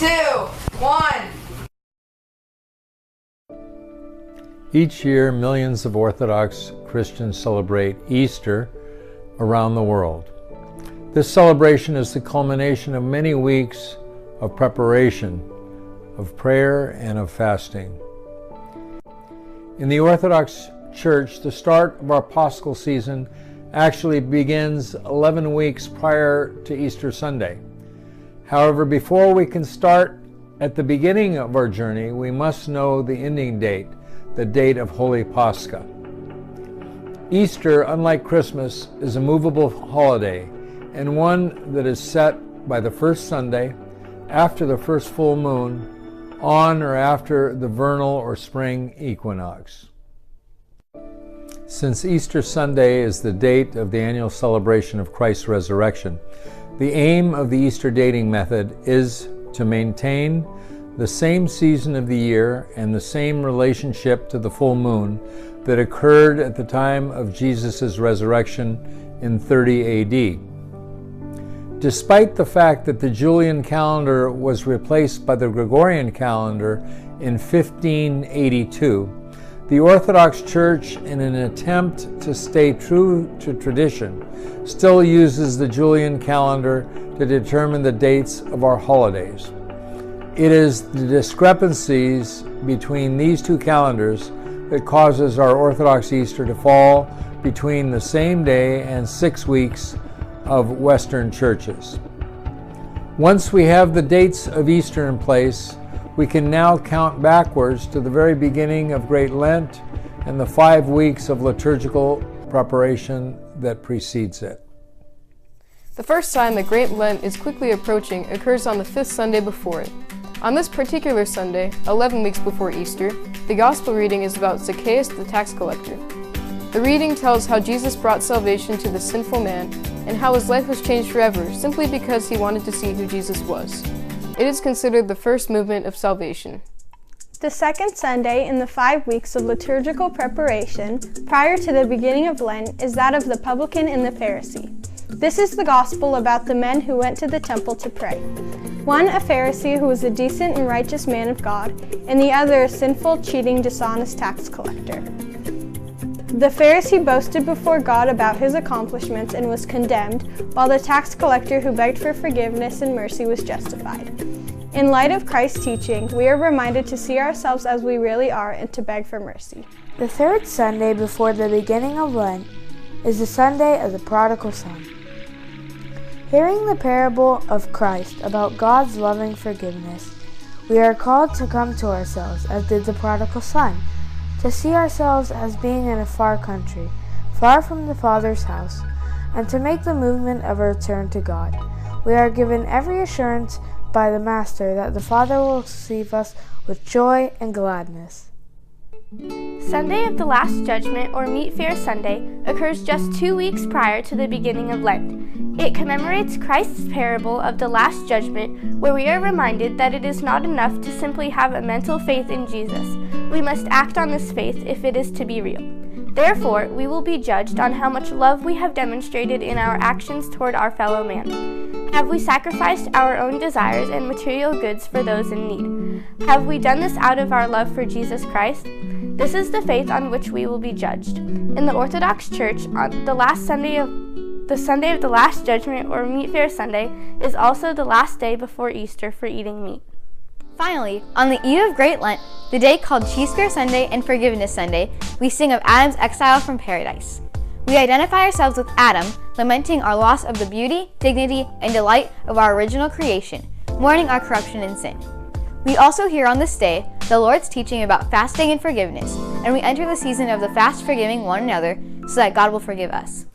2, 1. Each year, millions of Orthodox Christians celebrate Easter around the world. This celebration is the culmination of many weeks of preparation, of prayer, and of fasting. In the Orthodox Church, the start of our Paschal season actually begins 11 weeks prior to Easter Sunday. However, before we can start at the beginning of our journey, we must know the ending date, the date of Holy Pascha. Easter, unlike Christmas, is a movable holiday and one that is set by the first Sunday after the first full moon on or after the vernal or spring equinox. Since Easter Sunday is the date of the annual celebration of Christ's resurrection, the aim of the Easter dating method is to maintain the same season of the year and the same relationship to the full moon that occurred at the time of Jesus' resurrection in 30 AD. Despite the fact that the Julian calendar was replaced by the Gregorian calendar in 1582, the Orthodox Church, in an attempt to stay true to tradition, still uses the Julian calendar to determine the dates of our holidays. It is the discrepancies between these two calendars that causes our Orthodox Easter to fall between the same day and 6 weeks of Western churches. Once we have the dates of Easter in place, we can now count backwards to the very beginning of Great Lent and the 5 weeks of liturgical preparation that precedes it. The first sign that Great Lent is quickly approaching occurs on the 5th Sunday before it. On this particular Sunday, 11 weeks before Easter, the Gospel reading is about Zacchaeus the tax collector. The reading tells how Jesus brought salvation to the sinful man and how his life was changed forever simply because he wanted to see who Jesus was. It is considered the first movement of salvation. The second Sunday in the 5 weeks of liturgical preparation prior to the beginning of Lent is that of the publican and the Pharisee. This is the gospel about the men who went to the temple to pray. One a Pharisee who was a decent and righteous man of God, and the other a sinful, cheating, dishonest tax collector. The Pharisee boasted before God about his accomplishments and was condemned, while the tax collector who begged for forgiveness and mercy was justified. In light of Christ's teaching, we are reminded to see ourselves as we really are and to beg for mercy. The third Sunday before the beginning of Lent is the Sunday of the prodigal son. Hearing the parable of Christ about God's loving forgiveness, we are called to come to ourselves as did the prodigal son, to see ourselves as being in a far country, far from the Father's house, and to make the movement of a return to God. We are given every assurance by the Master that the Father will receive us with joy and gladness. Sunday of the Last Judgment, or Meat Fair Sunday, occurs just 2 weeks prior to the beginning of Lent. It commemorates Christ's parable of the Last Judgment, where we are reminded that it is not enough to simply have a mental faith in Jesus. We must act on this faith if it is to be real. Therefore, we will be judged on how much love we have demonstrated in our actions toward our fellow man. Have we sacrificed our own desires and material goods for those in need? Have we done this out of our love for Jesus Christ? This is the faith on which we will be judged. In the Orthodox Church, on the Sunday of the Last Judgment, or Meat Fair Sunday, is also the last day before Easter for eating meat. Finally, on the eve of Great Lent, the day called Cheese Fair Sunday and Forgiveness Sunday, we sing of Adam's exile from paradise. We identify ourselves with Adam, lamenting our loss of the beauty, dignity, and delight of our original creation, mourning our corruption and sin. We also hear on this day the Lord's teaching about fasting and forgiveness, and we enter the season of the fast forgiving one another so that God will forgive us.